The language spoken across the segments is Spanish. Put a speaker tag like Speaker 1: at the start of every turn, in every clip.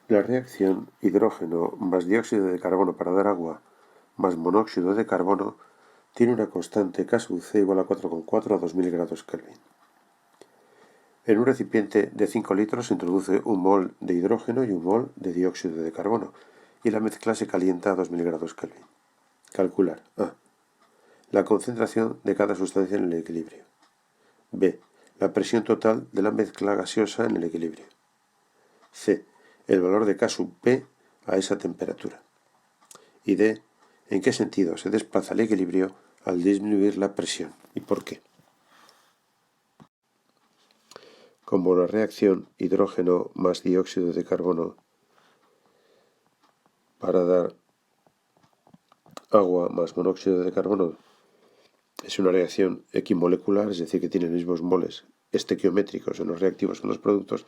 Speaker 1: La reacción hidrógeno más dióxido de carbono para dar agua más monóxido de carbono tiene una constante K/C igual a 4,4 a 2000 grados Kelvin. En un recipiente de 5 litros se introduce un mol de hidrógeno y un mol de dióxido de carbono y la mezcla se calienta a 2000 grados Kelvin. Calcular A. La concentración de cada sustancia en el equilibrio. B. La presión total de la mezcla gaseosa en el equilibrio. C. El valor de K sub P a esa temperatura. Y D. ¿En qué sentido se desplaza el equilibrio al disminuir la presión y por qué? Como la reacción hidrógeno más dióxido de carbono para dar agua más monóxido de carbono es una reacción equimolecular, es decir, que tiene los mismos moles estequiométricos en los reactivos que en los productos,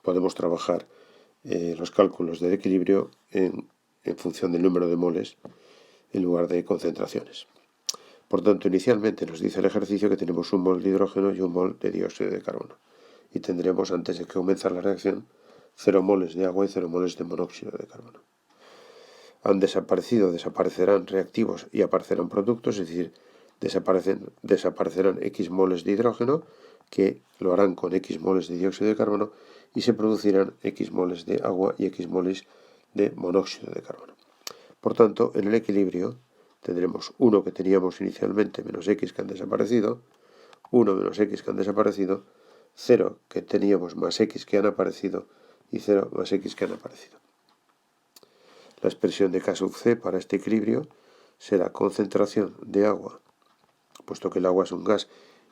Speaker 1: podemos trabajar los cálculos del equilibrio en función del número de moles en lugar de concentraciones. Por tanto, inicialmente nos dice el ejercicio que tenemos un mol de hidrógeno y un mol de dióxido de carbono. Y tendremos, antes de que comience la reacción, 0 moles de agua y 0 moles de monóxido de carbono. Han desaparecido, desaparecerán reactivos y aparecerán productos, es decir, desaparecerán X moles de hidrógeno, que lo harán con X moles de dióxido de carbono, y se producirán X moles de agua y X moles de monóxido de carbono. Por tanto, en el equilibrio tendremos 1 que teníamos inicialmente menos X que han desaparecido, 1 menos X que han desaparecido, 0 que teníamos más X que han aparecido y 0 más X que han aparecido. La expresión de K sub C para este equilibrio será concentración de agua, puesto que el agua es un gas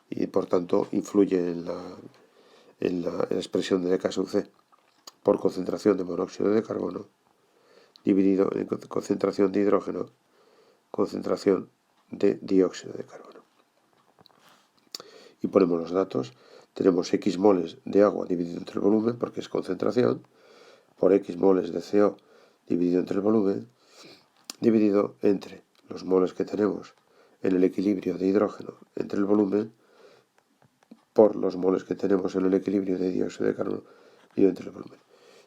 Speaker 1: y por tanto influye en la expresión de K sub C, por concentración de monóxido de carbono, dividido en concentración de hidrógeno, concentración de dióxido de carbono. Y ponemos los datos. Tenemos X moles de agua dividido entre el volumen, porque es concentración, por X moles de CO dividido entre el volumen, dividido entre los moles que tenemos en el equilibrio de hidrógeno entre el volumen, por los moles que tenemos en el equilibrio de dióxido de carbono y entre el volumen.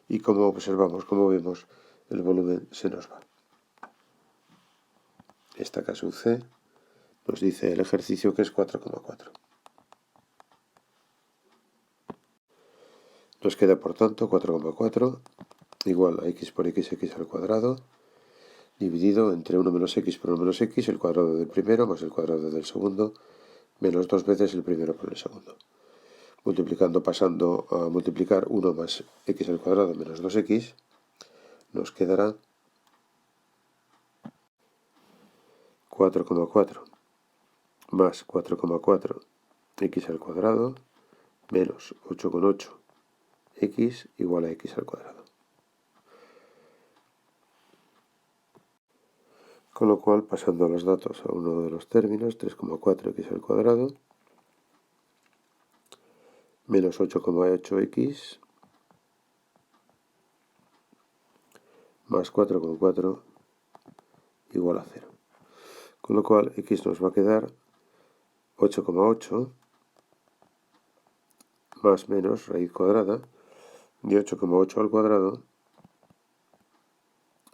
Speaker 1: Y como observamos, como vemos, el volumen se nos va. Esta K sub C nos dice el ejercicio que es 4,4. Nos queda, por tanto, 4,4 igual a x por x al cuadrado, dividido entre 1 menos x por 1 menos x, el cuadrado del primero más el cuadrado del segundo, menos 2 veces el primero por el segundo. Multiplicando, pasando a multiplicar 1 más x al cuadrado menos 2x, nos quedará 4,4 más 4,4 x al cuadrado menos 8,8 x igual a x al cuadrado. Con lo cual, pasando los datos a uno de los términos, 3,4x al cuadrado menos 8,8x más 4,4 igual a 0. Con lo cual, x nos va a quedar 8,8 más menos raíz cuadrada de 8,8 al cuadrado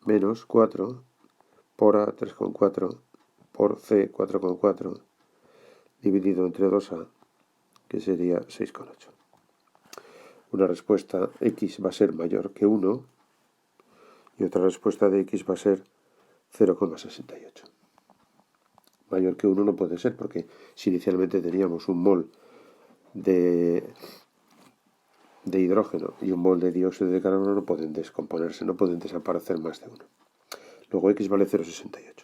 Speaker 1: menos 4 por a 3,4 por c 4,4 dividido entre 2a, que sería 6,8. Una respuesta x va a ser mayor que 1 y otra respuesta de x va a ser 0,68. Mayor que 1 no puede ser, porque si inicialmente teníamos un mol de hidrógeno y un mol de dióxido de carbono, no pueden descomponerse, no pueden desaparecer más de 1. Luego x vale 0,68.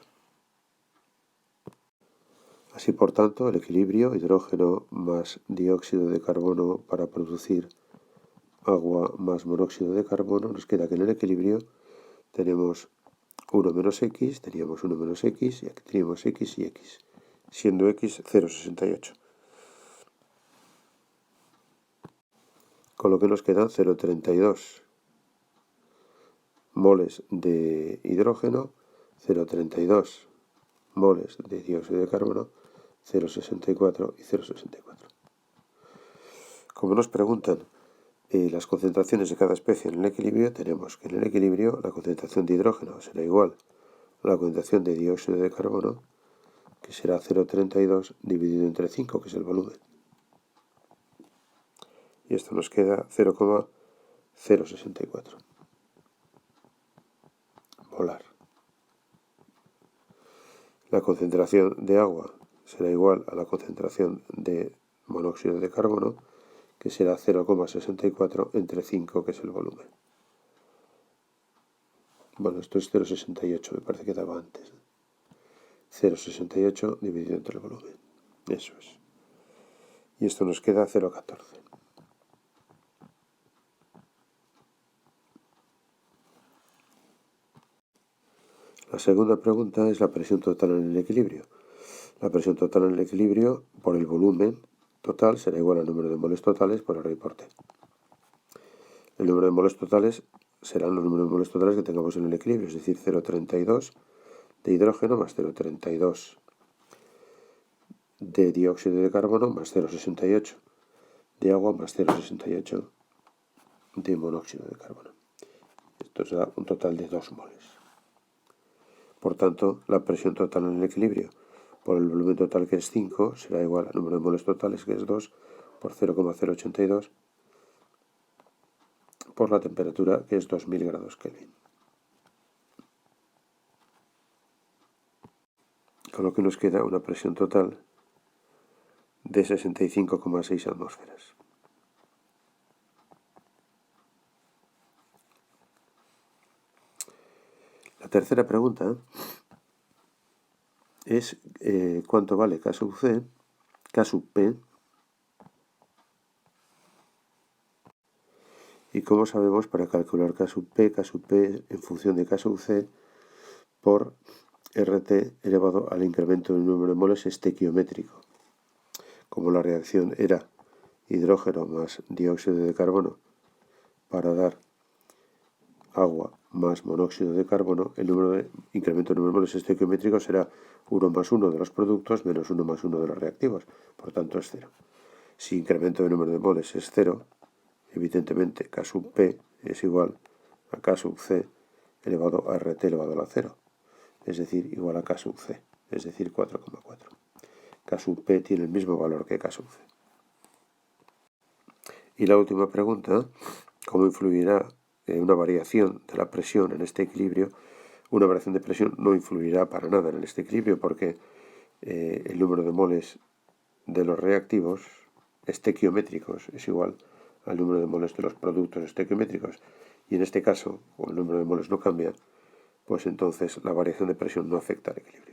Speaker 1: Así, por tanto, el equilibrio hidrógeno más dióxido de carbono para producir agua más monóxido de carbono, nos queda que en el equilibrio tenemos 1 menos x, teníamos 1 menos x, y aquí teníamos x y x, siendo x 0,68. Con lo que nos quedan 0,32 moles de hidrógeno, 0,32 moles de dióxido de carbono, 0,64 y 0,64. Como nos preguntan las concentraciones de cada especie en el equilibrio, tenemos que en el equilibrio la concentración de hidrógeno será igual a la concentración de dióxido de carbono, que será 0,32 dividido entre 5, que es el volumen. Y esto nos queda 0,064 molar. La concentración de agua será igual a la concentración de monóxido de carbono, que será 0,64 entre 5, que es el volumen. Bueno, esto es 0,68, me parece que daba antes. 0,68 dividido entre el volumen. Eso es. Y esto nos queda 0,14. La segunda pregunta es la presión total en el equilibrio. La presión total en el equilibrio por el volumen total será igual al número de moles totales por R por T. El número de moles totales serán los números de moles totales que tengamos en el equilibrio, es decir, 0,32 de hidrógeno más 0,32 de dióxido de carbono más 0,68 de agua más 0,68 de monóxido de carbono. Esto será un total de 2 moles. Por tanto, la presión total en el equilibrio por el volumen total, que es 5, será igual al número de moles totales, que es 2, por 0,082 por la temperatura, que es 2000 grados Kelvin. Con lo que nos queda una presión total de 65,6 atmósferas. La tercera pregunta es cuánto vale K sub C, K sub P, y cómo sabemos para calcular K sub P en función de K sub C por RT elevado al incremento del número de moles estequiométrico. Como la reacción era hidrógeno más dióxido de carbono para dar agua más monóxido de carbono, el incremento del número de moles estequiométrico será 1 más 1 de los productos menos 1 más 1 de los reactivos, por tanto es 0. Si incremento del número de moles es 0, evidentemente K sub P es igual a K sub C elevado a RT elevado a la 0, es decir, igual a K sub C, es decir, 4,4. K sub P tiene el mismo valor que K sub C. Y la última pregunta, ¿cómo influirá una variación de la presión en este equilibrio? Una variación de presión no influirá para nada en este equilibrio porque el número de moles de los reactivos estequiométricos es igual al número de moles de los productos estequiométricos. Y en este caso, como el número de moles no cambia, pues entonces la variación de presión no afecta al equilibrio.